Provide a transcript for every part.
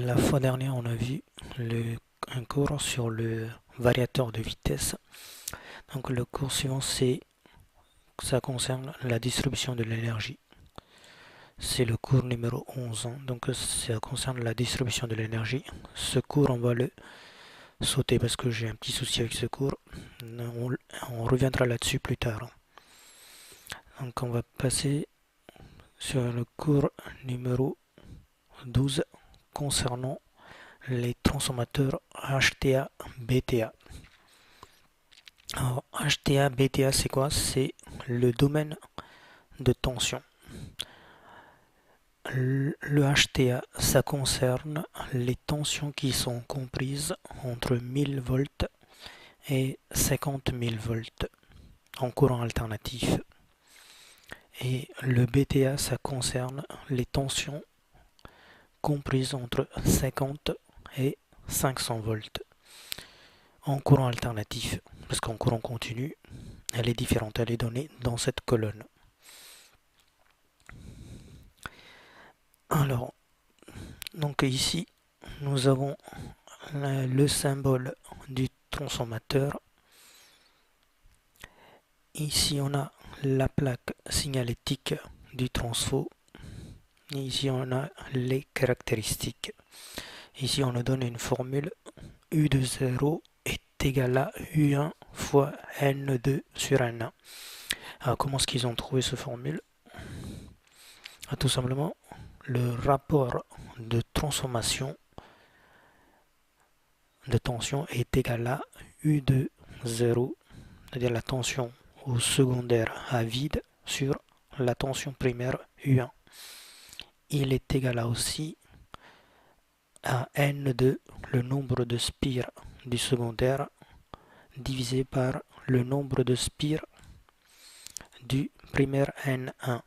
La fois dernière, on a vu un cours sur le variateur de vitesse. Donc le cours suivant, ça concerne la distribution de l'énergie. C'est le cours numéro 11, hein. Donc ça concerne la distribution de l'énergie. Ce cours, on va le sauter parce que j'ai un petit souci avec ce cours. On reviendra là-dessus plus tard. Donc on va passer sur le cours numéro 12 concernant les transformateurs HTA-BTA. Alors, HTA-BTA, c'est quoi? C'est le domaine de tension. Le HTA, ça concerne les tensions qui sont comprises entre 1000 volts et 50 000 volts en courant alternatif. Et le BTA, ça concerne les tensions comprises entre 50 et 500 volts en courant alternatif. Parce qu'en courant continu, elle est différente, elle est donnée dans cette colonne. Alors, donc ici, nous avons le symbole du transformateur. Ici, on a la plaque signalétique du transfo. Et ici, on a les caractéristiques. Ici, on nous donne une formule U de 0 est égal à U1 fois N2 sur N1. Alors, comment est-ce qu'ils ont trouvé cette formule? Tout simplement, le rapport de transformation de tension est égal à U de 0, c'est-à-dire la tension au secondaire à vide sur la tension primaire U1. Il est égal à aussi à N2, le nombre de spires du secondaire, divisé par le nombre de spires du primaire N1.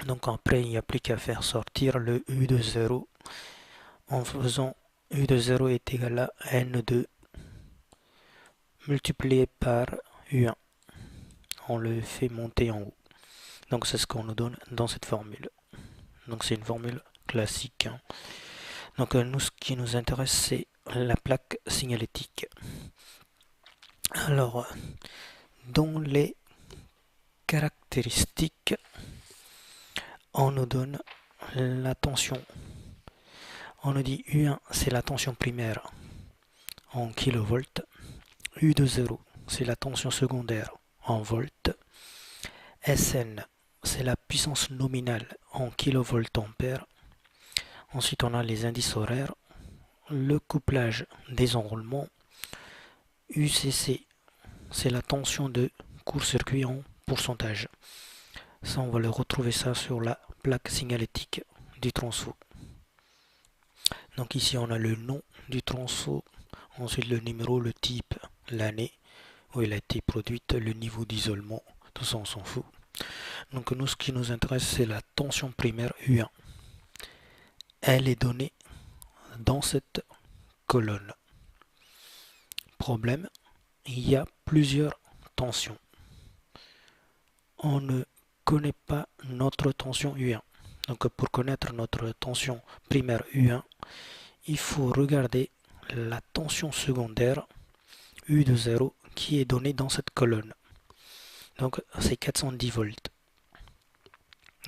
Donc après, il n'y a plus qu'à faire sortir le U de 0 en faisant U de 0 est égal à N2 multiplié par U1. On le fait monter en haut. Donc c'est ce qu'on nous donne dans cette formule. Donc c'est une formule classique, hein. Donc nous, ce qui nous intéresse, c'est la plaque signalétique. Alors, dans les caractéristiques, on nous donne la tension. On nous dit U1, c'est la tension primaire en kilovolts. U de 0, c'est la tension secondaire en volts. Sn, c'est la puissance nominale en kilovoltampères. Ensuite, on a les indices horaires, le couplage des enroulements. UCC, c'est la tension de court-circuit en pourcentage. Ça, on va le retrouver ça sur la plaque signalétique du transfo. Donc ici, on a le nom du transfo, ensuite le numéro, le type, l'année où il a été produite, le niveau d'isolement, tout ça on s'en fout. Donc nous, ce qui nous intéresse, c'est la tension primaire U1. Elle est donnée dans cette colonne. Problème, il y a plusieurs tensions. On ne connaît pas notre tension U1. Donc pour connaître notre tension primaire U1, il faut regarder la tension secondaire U de 0 qui est donnée dans cette colonne. Donc c'est 410 volts.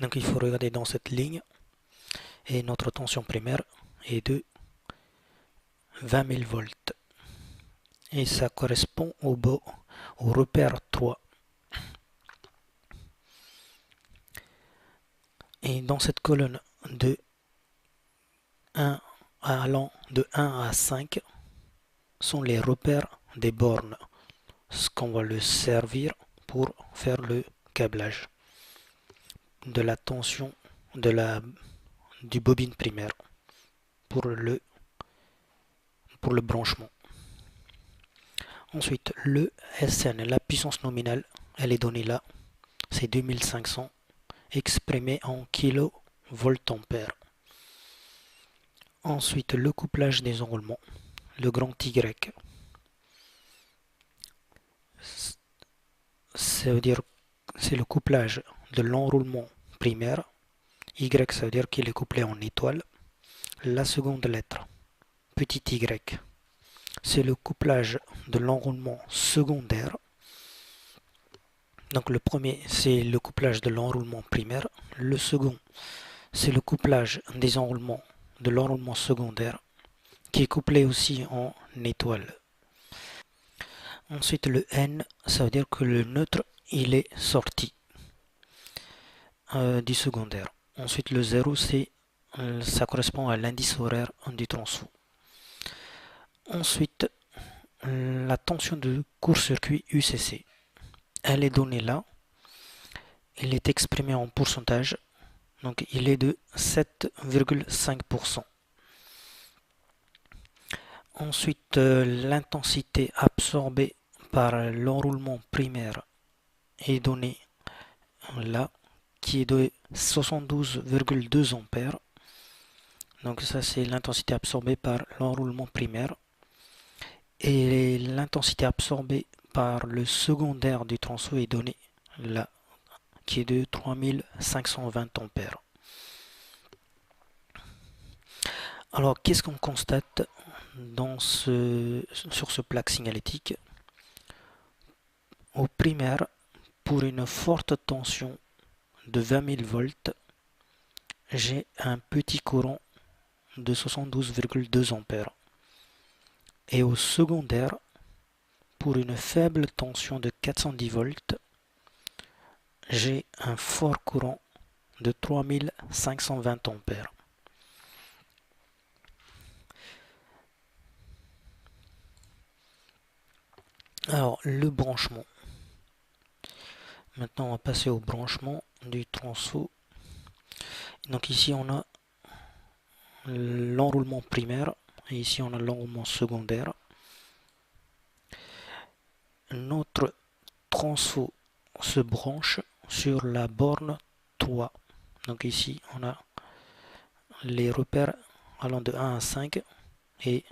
Donc il faut regarder dans cette ligne et notre tension primaire est de 20 000 volts. Et ça correspond au repère 3. Et dans cette colonne de 1 allant de 1 à 5 sont les repères des bornes, ce qu'on va le servir pour faire le câblage de la tension du bobine primaire pour le branchement. Ensuite, le Sn, la puissance nominale, elle est donnée là, c'est 2500 exprimé en kilovoltampères. Ensuite, le couplage des enroulements, le grand Y. Ça veut dire c'est le couplage de l'enroulement primaire. Y, ça veut dire qu'il est couplé en étoile. la seconde lettre, petit y, c'est le couplage de l'enroulement secondaire. Donc le premier, c'est le couplage de l'enroulement primaire. Le second, c'est le couplage des enroulements de l'enroulement secondaire, qui est couplé aussi en étoile. Ensuite, le N, ça veut dire que le neutre, il est sorti du secondaire. Ensuite, le 0, ça correspond à l'indice horaire du transfo. Ensuite, la tension de court-circuit UCC, elle est donnée là. Il est exprimé en pourcentage, donc il est de 7,5%. Ensuite, l'intensité absorbée par l'enroulement primaire est donnée là, qui est de 72,2 ampères. Donc ça, c'est l'intensité absorbée par l'enroulement primaire. Et l'intensité absorbée par le secondaire du transfo est donnée là, qui est de 3520 ampères. Alors, qu'est-ce qu'on constate sur ce plaque signalétique? Au primaire, pour une forte tension de 20 000 volts, j'ai un petit courant de 72,2 ampères. Et au secondaire, pour une faible tension de 410 volts, j'ai un fort courant de 3520 ampères. Alors, le branchement. Maintenant, on va passer au branchement du transfo. Donc ici, on a l'enroulement primaire et ici, on a l'enroulement secondaire. Notre transfo se branche sur la borne 3. Donc ici, on a les repères allant de 1 à 5 et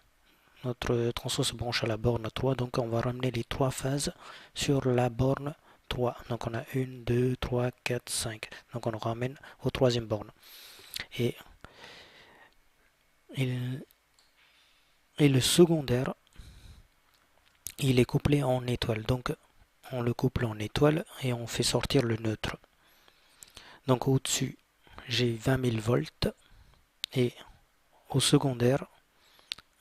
notre transfo se branche à la borne 3. Donc on va ramener les trois phases sur la borne 3. Donc on a 1, 2, 3, 4, 5. Donc on ramène aux troisième borne. Et le secondaire, il est couplé en étoile. Donc on le couple en étoile et on fait sortir le neutre. Donc au-dessus, j'ai 20 000 volts et au secondaire,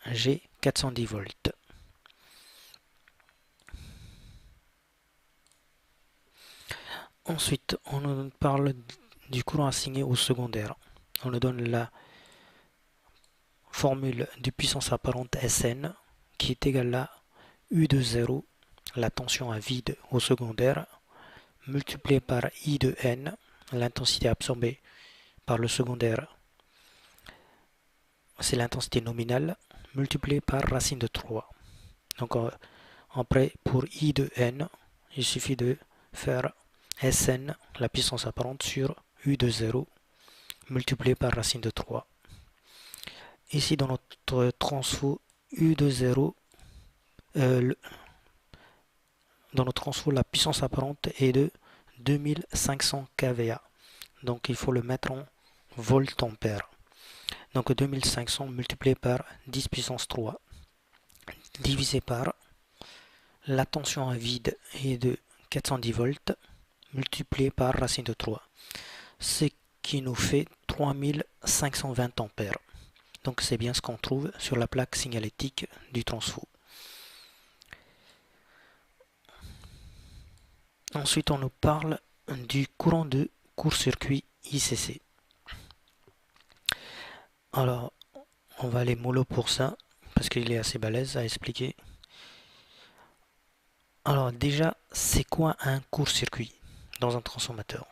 j'ai 410 volts. Ensuite, on nous parle du courant assigné au secondaire. On nous donne la formule de puissance apparente Sn qui est égale à U de 0, la tension à vide au secondaire, multiplié par I de N, l'intensité absorbée par le secondaire, c'est l'intensité nominale, multiplié par racine de 3. Donc après, pour I de N, il suffit de faire Sn, la puissance apparente, sur U de 0, multiplié par racine de 3. Ici, dans notre transfo U de 0, dans notre transfo, la puissance apparente est de 2500 kVA. Donc, il faut le mettre en volt-ampère. Donc, 2500 multiplié par 10 puissance 3, divisé par la tension à vide est de 410 volts, multiplié par racine de 3. Ce qui nous fait 3520 ampères. Donc, c'est bien ce qu'on trouve sur la plaque signalétique du transfo. Ensuite, on nous parle du courant de court-circuit ICC. Alors, on va aller mollo pour ça, parce qu'il est assez balèze à expliquer. Alors déjà, c'est quoi un court-circuit dans un transformateur?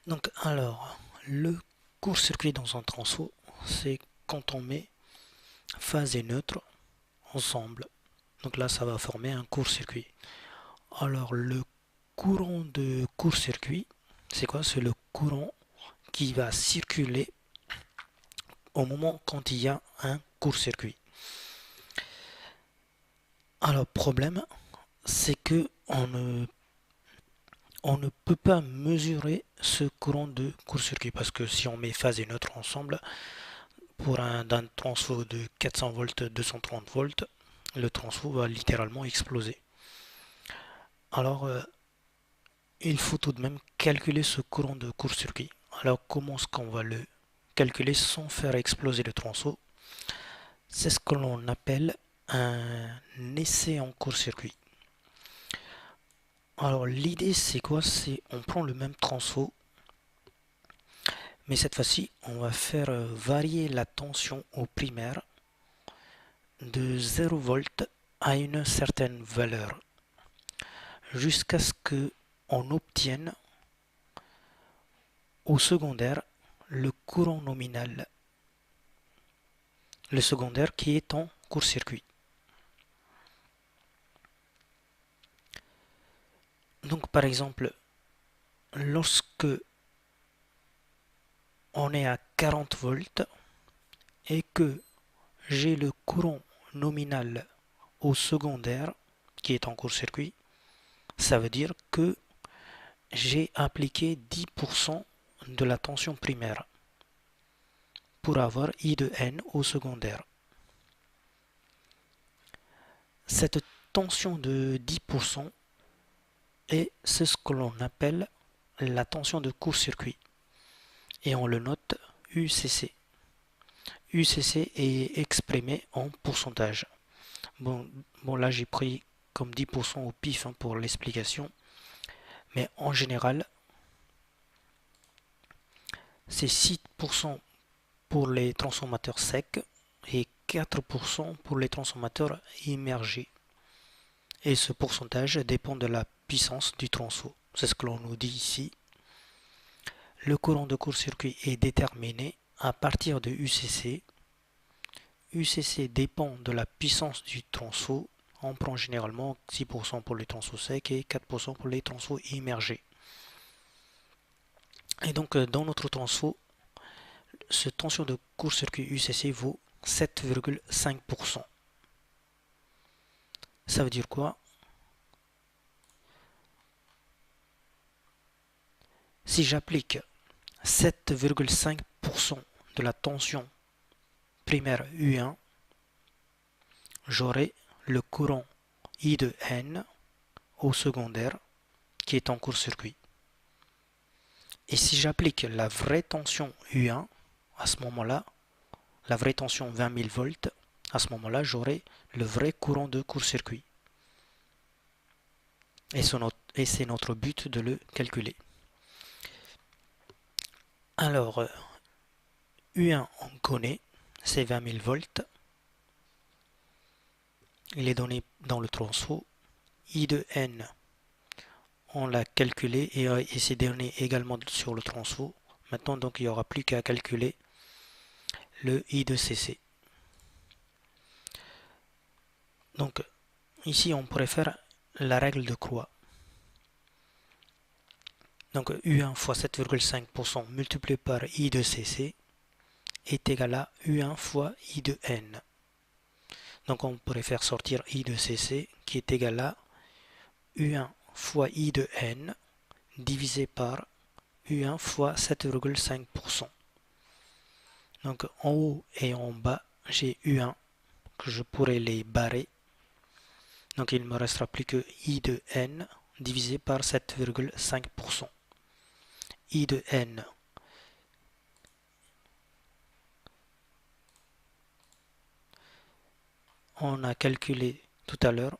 Donc, alors, le court-circuit dans un transfo, c'est quand on met phase et neutre ensemble. Donc là, ça va former un court-circuit. Alors, le courant de court-circuit, c'est quoi? C'est le courant qui va circuler au moment quand il y a un court-circuit. Alors, problème, c'est que on ne peut pas mesurer ce courant de court-circuit parce que si on met phase et neutre ensemble, pour d'un transfo de 400 volts, 230 volts, le transfo va littéralement exploser. Alors, il faut tout de même calculer ce courant de court-circuit. Alors, comment est-ce qu'on va le calculer sans faire exploser le transfo? C'est ce que l'on appelle un essai en court-circuit. Alors, l'idée, c'est quoi? C'est on prend le même transfo, mais cette fois-ci, on va faire varier la tension au primaire de 0 volts à une certaine valeur jusqu'à ce que on obtienne au secondaire le courant nominal, le secondaire qui est en court-circuit. Donc par exemple, lorsque on est à 40 volts et que j'ai le courant nominal au secondaire qui est en court-circuit, ça veut dire que j'ai appliqué 10% de la tension primaire pour avoir I de N au secondaire. Cette tension de 10% c'est ce que l'on appelle la tension de court-circuit et on le note UCC. UCC est exprimé en pourcentage. Bon là j'ai pris comme 10% au pif pour l'explication, mais en général c'est 6% pour les transformateurs secs et 4% pour les transformateurs immergés. Et ce pourcentage dépend de la puissance du transfo. C'est ce que l'on nous dit ici. Le courant de court-circuit est déterminé à partir de UCC. UCC dépend de la puissance du transfo. On prend généralement 6% pour les transfos secs et 4% pour les transfos immergés. Et donc dans notre transfo, cette tension de court-circuit UCC vaut 7,5%. Ça veut dire quoi? Si j'applique 7,5% de la tension primaire U1, j'aurai le courant I de N au secondaire qui est en court-circuit. Et si j'applique la vraie tension U1, à ce moment-là, la vraie tension 20 000 volts, à ce moment-là, j'aurai le vrai courant de court-circuit. Et c'est notre but de le calculer. Alors, U1, on connaît, c'est 20 000 volts. Il est donné dans le transfo. I de N, on l'a calculé et c'est donné également sur le transfo. Maintenant, donc, il n'y aura plus qu'à calculer le I de CC. Donc, ici, on pourrait faire la règle de Croix. Donc, U1 fois 7,5% multiplié par I de CC est égal à U1 fois I de N. Donc, on pourrait faire sortir I de CC qui est égal à U1 fois I de N divisé par U1 fois 7,5%. Donc en haut et en bas, j'ai U1 que je pourrais les barrer. Donc il ne me restera plus que I de N divisé par 7,5%. I de N on a calculé tout à l'heure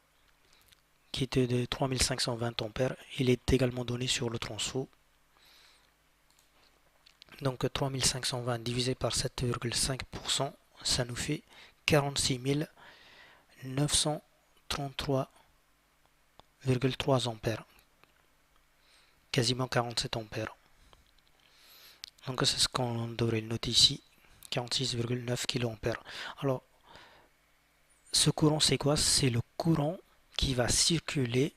qui était de 3520 ampères. Il est également donné sur le transfo. Donc 3520 divisé par 7,5%, ça nous fait 46 933,3 ampères. Quasiment 47 ampères. Donc c'est ce qu'on devrait noter ici, 46,9 kA. Alors, ce courant c'est quoi? C'est le courant qui va circuler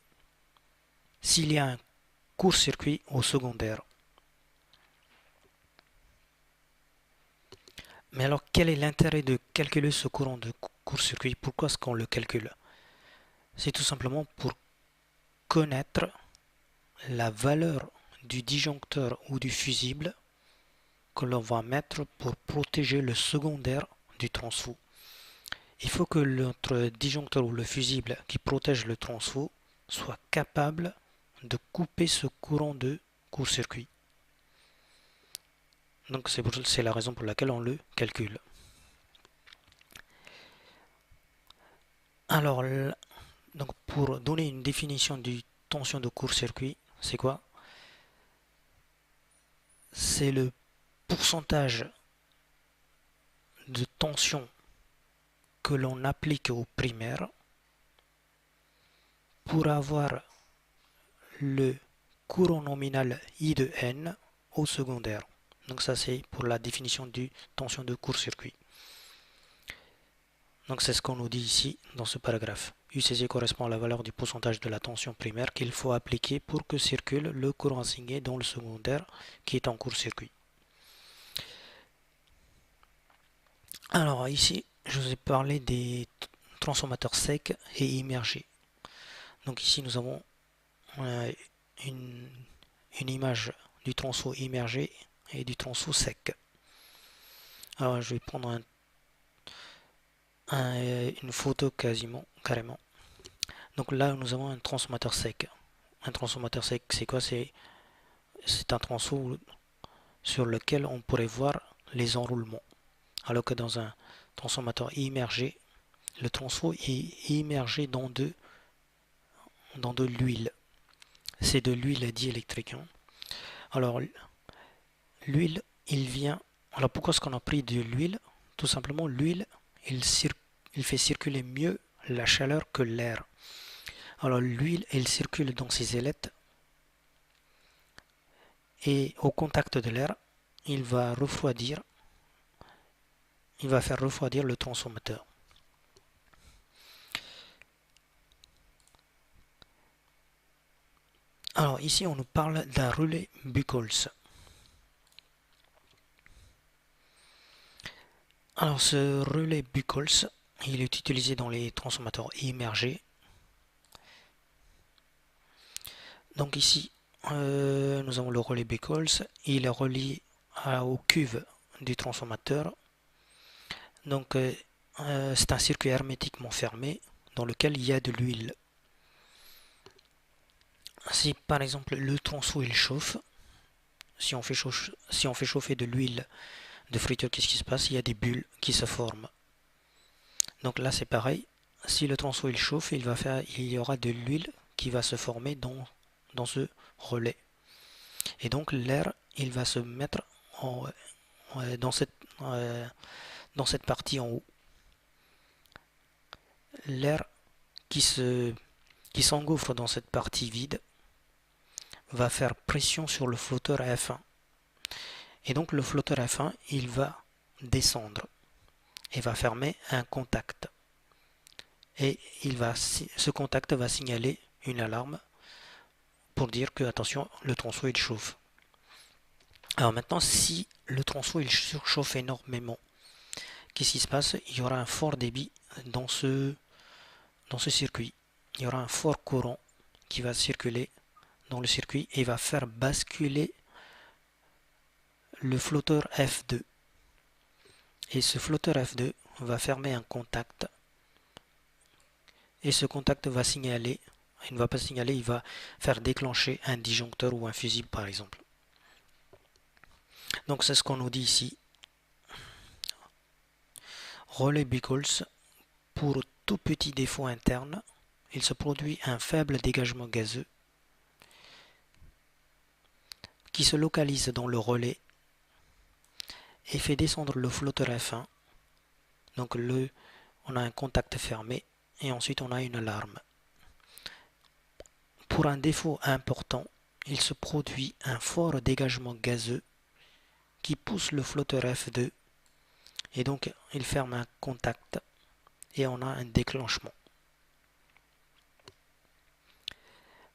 s'il y a un court-circuit au secondaire. Mais alors, quel est l'intérêt de calculer ce courant de court-circuit? Pourquoi est-ce qu'on le calcule? C'est tout simplement pour connaître la valeur du disjoncteur ou du fusible que l'on va mettre pour protéger le secondaire du transfo. Il faut que notre disjoncteur ou le fusible qui protège le transfo soit capable de couper ce courant de court-circuit. Donc c'est la raison pour laquelle on le calcule. Alors, donc pour donner une définition du tension de court-circuit, c'est quoi? C'est le pourcentage de tension que l'on applique au primaire pour avoir le courant nominal I de N au secondaire. Donc ça c'est pour la définition du tension de court-circuit. Donc c'est ce qu'on nous dit ici dans ce paragraphe. UCC correspond à la valeur du pourcentage de la tension primaire qu'il faut appliquer pour que circule le courant assigné dans le secondaire qui est en court-circuit. Alors ici, je vous ai parlé des transformateurs secs et immergés. Donc ici, nous avons une image du transfo immergé et du transfo sec. Alors je vais prendre une photo carrément. Donc là, nous avons un transformateur sec. Un transformateur sec, c'est quoi? C'est un transfo sur lequel on pourrait voir les enroulements. Alors que dans un transformateur immergé, le transfo est immergé dans de l'huile. C'est de l'huile diélectrique. Alors, l'huile, il vient... Alors, pourquoi est-ce qu'on a pris de l'huile? Tout simplement, l'huile, il fait circuler mieux la chaleur que l'air. Alors, l'huile, elle circule dans ses ailettes et au contact de l'air, il va faire refroidir le transformateur. Alors ici on nous parle d'un relais Buchholz. Alors ce relais Buchholz, il est utilisé dans les transformateurs immergés. Donc ici nous avons le relais Buchholz, il est relié aux cuves du transformateur. Donc c'est un circuit hermétiquement fermé dans lequel il y a de l'huile. Si par exemple le transfo il chauffe, si on fait chauffer de l'huile de friture, qu'est-ce qui se passe? Il y a des bulles qui se forment. Donc là c'est pareil, si le transfo il chauffe, il y aura de l'huile qui va se former dans ce relais. Et donc l'air il va se mettre dans cette partie en haut. L'air qui s'engouffre dans cette partie vide va faire pression sur le flotteur F1. Et donc le flotteur F1, il va descendre et va fermer un contact. Et ce contact va signaler une alarme pour dire que, attention, le transfo il chauffe. Alors maintenant, si le transfo il surchauffe énormément, qu'est-ce qui se passe? Il y aura un fort débit dans ce circuit. Il y aura un fort courant qui va circuler dans le circuit et va faire basculer le flotteur F2. Et ce flotteur F2 va fermer un contact. Et ce contact va signaler, il ne va pas signaler, il va faire déclencher un disjoncteur ou un fusible par exemple. Donc c'est ce qu'on nous dit ici. Relais Buchholz, pour tout petit défaut interne, il se produit un faible dégagement gazeux qui se localise dans le relais et fait descendre le flotteur F1. Donc on a un contact fermé et ensuite on a une alarme. Pour un défaut important, il se produit un fort dégagement gazeux qui pousse le flotteur F2 et donc il ferme un contact et on a un déclenchement.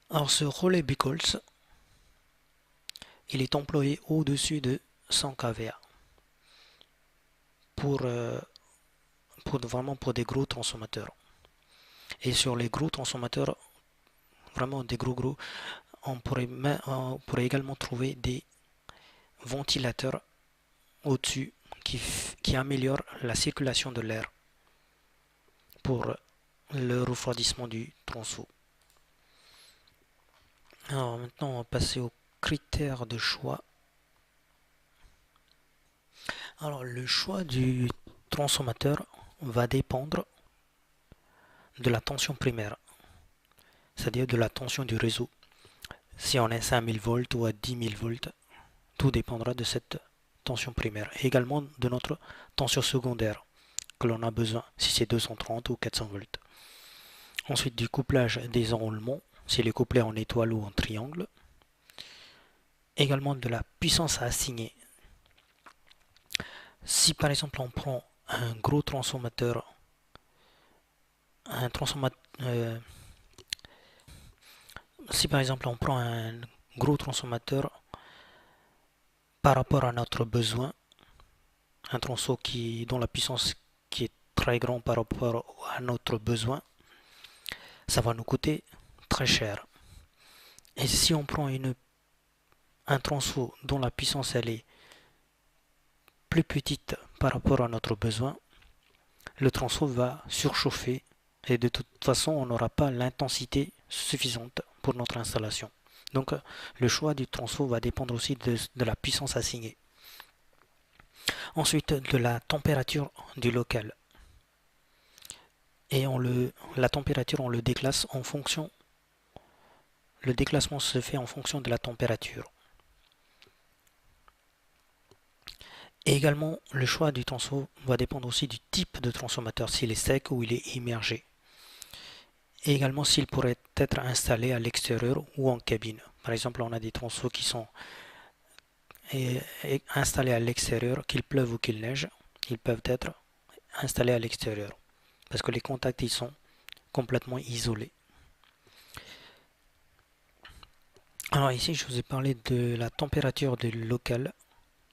Alors ce relais Buchholz, il est employé au-dessus de 100 kVA vraiment pour des gros transformateurs. Et sur les gros transformateurs, vraiment des gros, on pourrait également trouver des ventilateurs au-dessus qui améliorent la circulation de l'air pour le refroidissement du tronçon. Alors maintenant, on va passer aux critères de choix. Alors le choix du transformateur va dépendre de la tension primaire, c'est-à-dire de la tension du réseau. Si on est 5000 volts ou à 10 000 volts, tout dépendra de cette tension primaire. Et également de notre tension secondaire que l'on a besoin, si c'est 230 ou 400 volts. Ensuite du couplage des enroulements, s'il est couplé en étoile ou en triangle. Également de la puissance à assigner. Si par exemple on prend un gros transformateur, si par exemple on prend un gros transformateur par rapport à notre besoin, un tronçon dont la puissance qui est très grande par rapport à notre besoin, ça va nous coûter très cher. Et si on prend un tronçon dont la puissance elle est plus petite par rapport à notre besoin, le tronçon va surchauffer et de toute façon on n'aura pas l'intensité suffisante pour notre installation. Donc le choix du tronçon va dépendre aussi de la puissance assignée. Ensuite de la température du local. Et la température on le déclasse en fonction. Le déclassement se fait en fonction de la température. Et également, le choix du tronçon va dépendre aussi du type de transformateur, s'il est sec ou il est immergé. Et également s'il pourrait être installé à l'extérieur ou en cabine. Par exemple, on a des tronçons qui sont installés à l'extérieur, qu'il pleuve ou qu'il neige, ils peuvent être installés à l'extérieur parce que les contacts ils sont complètement isolés. Alors ici, je vous ai parlé de la température du local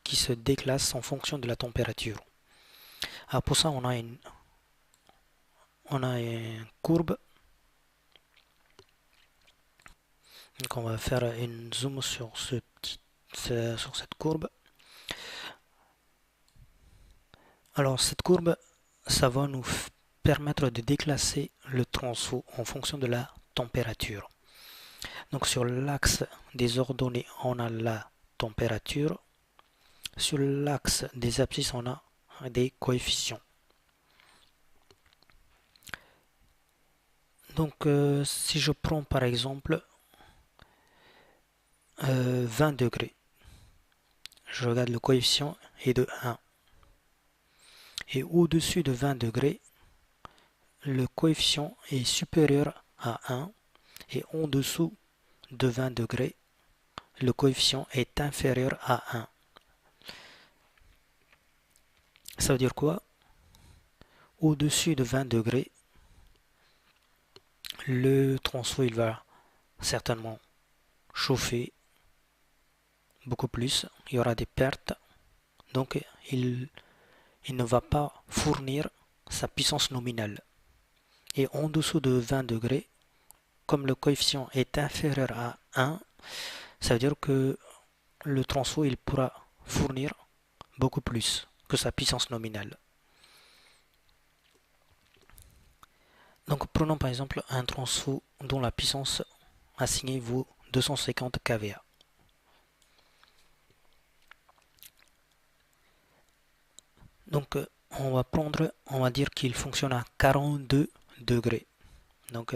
qui se déclasse en fonction de la température. Alors pour ça, on a une courbe. Donc on va faire une zoom sur cette courbe. Alors cette courbe, ça va nous permettre de déclasser le tronçon en fonction de la température. Donc sur l'axe des ordonnées, on a la température. Sur l'axe des abscisses, on a des coefficients. Donc si je prends par exemple 20 degrés, je regarde le coefficient est de 1. Et au-dessus de 20 degrés, le coefficient est supérieur à 1. Et en dessous de 20 degrés, le coefficient est inférieur à 1. Ça veut dire quoi? Au-dessus de 20 degrés, le tronçon il va certainement chauffer beaucoup plus. Il y aura des pertes. Donc il ne va pas fournir sa puissance nominale. Et en dessous de 20 degrés, comme le coefficient est inférieur à 1, ça veut dire que le tronçon il pourra fournir beaucoup plus que sa puissance nominale. Donc prenons par exemple un tronçon dont la puissance assignée vaut 250 kVA. Donc on va dire qu'il fonctionne à 42 degrés. Donc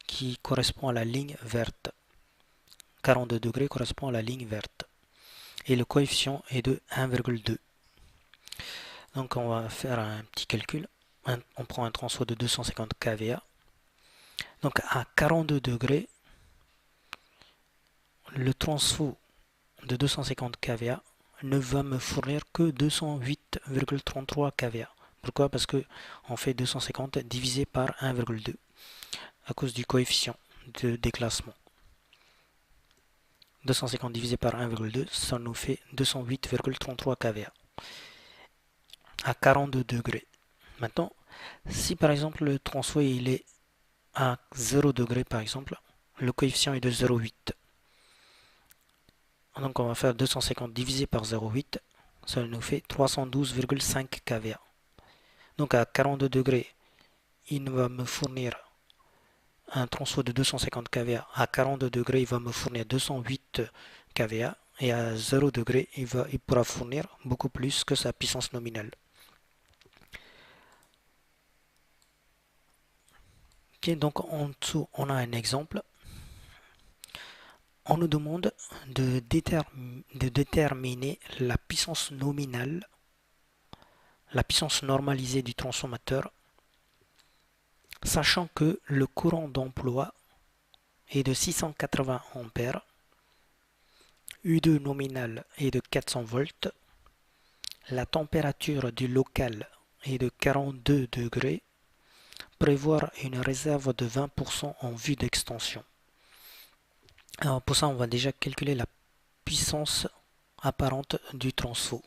qui correspond à la ligne verte. 42 degrés correspond à la ligne verte. Et le coefficient est de 1,2. Donc on va faire un petit calcul. On prend un tronçon de 250 kVA. Donc à 42 degrés, le tronçon de 250 kVA ne va me fournir que 208,33 kVA. Pourquoi? Parce que on fait 250 divisé par 1,2 à cause du coefficient de déclassement. 250 divisé par 1,2, ça nous fait 208,33 kVA à 42 degrés. Maintenant, si par exemple le tronçon il est à 0 degré par exemple, le coefficient est de 0,8. Donc on va faire 250 divisé par 0,8, ça nous fait 312,5 kVA. Donc à 42 degrés, il va me fournir un transfo de 250 kVA. À 42 degrés, il va me fournir 208 kVA. Et à 0 degré, il pourra fournir beaucoup plus que sa puissance nominale. Ok, donc en dessous, on a un exemple. On nous demande de déterminer la puissance nominale, la puissance normalisée du transformateur, sachant que le courant d'emploi est de 680 ampères, U2 nominal est de 400 volts, la température du local est de 42 degrés, prévoir une réserve de 20% en vue d'extension. Alors pour ça, on va déjà calculer la puissance apparente du transfo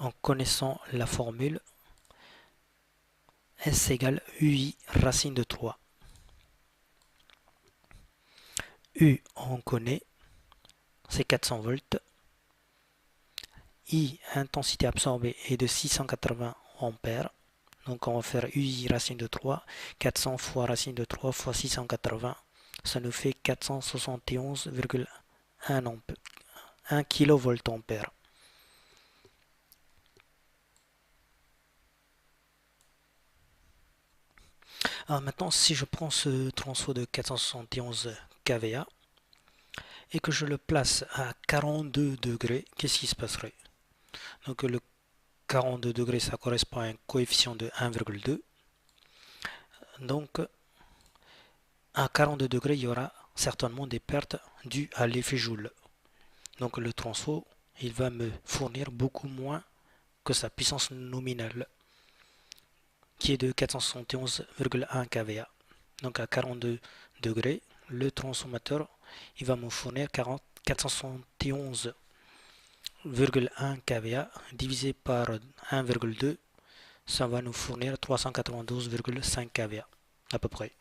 en connaissant la formule S égale UI racine de 3. U, on connaît, c'est 400 volts. I, intensité absorbée, est de 680 ampères. Donc on va faire UI racine de 3. 400 fois racine de 3 fois 680. Ça nous fait 471,1 ampères. 1 kVA. Alors maintenant, si je prends ce transfo de 471 kVA et que je le place à 42 degrés, qu'est-ce qui se passerait? Donc le 42 degrés, ça correspond à un coefficient de 1,2. Donc à 42 degrés, il y aura certainement des pertes dues à l'effet Joule. Donc le transfo, il va me fournir beaucoup moins que sa puissance nominale, qui est de 471,1 kVA. Donc à 42 degrés, le transformateur, il va me fournir 471,1 kVA divisé par 1,2, ça va nous fournir 392,5 kVA à peu près.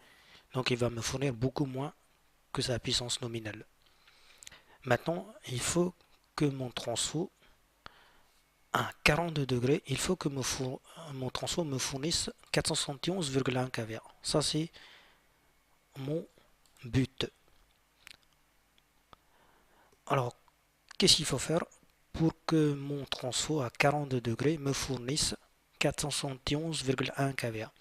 Donc il va me fournir beaucoup moins que sa puissance nominale. Maintenant, il faut que mon transfo à 42 degrés, il faut que mon transfo me fournisse 471,1 kVA. Ça, c'est mon but. Alors, qu'est-ce qu'il faut faire pour que mon transfo à 42 degrés me fournisse 471,1 kVA?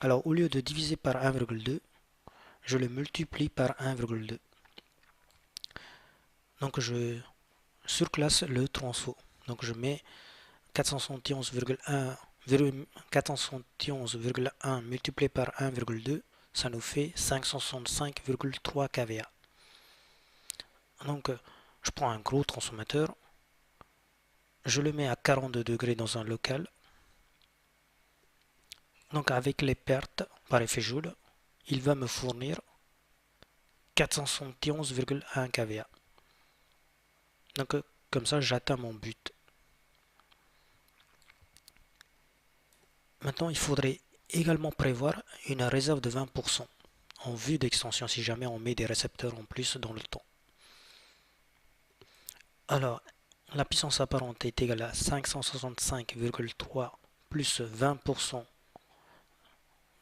Alors, au lieu de diviser par 1,2, je le multiplie par 1,2. Donc, je surclasse le transfo. Donc, je mets 471,1 multiplié par 1,2, ça nous fait 565,3 kVA. Donc, je prends un gros transformateur, je le mets à 42 degrés dans un local. Donc, avec les pertes par effet Joule, il va me fournir 471,1 kVA. Donc, comme ça, j'atteins mon but. Maintenant, il faudrait également prévoir une réserve de 20% en vue d'extension si jamais on met des récepteurs en plus dans le temps. Alors, la puissance apparente est égale à 565,3 plus 20%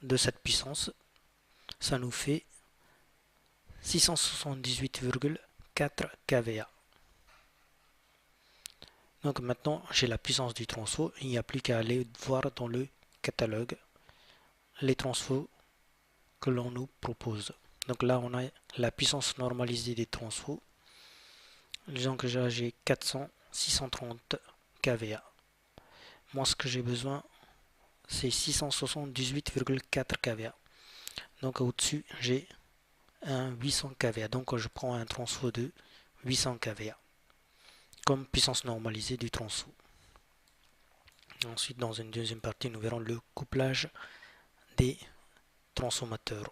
de cette puissance. Ça nous fait 678,4 kVA. Donc maintenant, j'ai la puissance du transfo. Il n'y a plus qu'à aller voir dans le catalogue les transfos que l'on nous propose. Donc là, on a la puissance normalisée des transfos. Disons que j'ai 630 kVA. Moi, ce que j'ai besoin, c'est 678,4 kVA. Donc au-dessus, j'ai un 800 kVA. Donc je prends un transfo de 800 kVA comme puissance normalisée du transfo. Ensuite, dans une deuxième partie, nous verrons le couplage des transformateurs.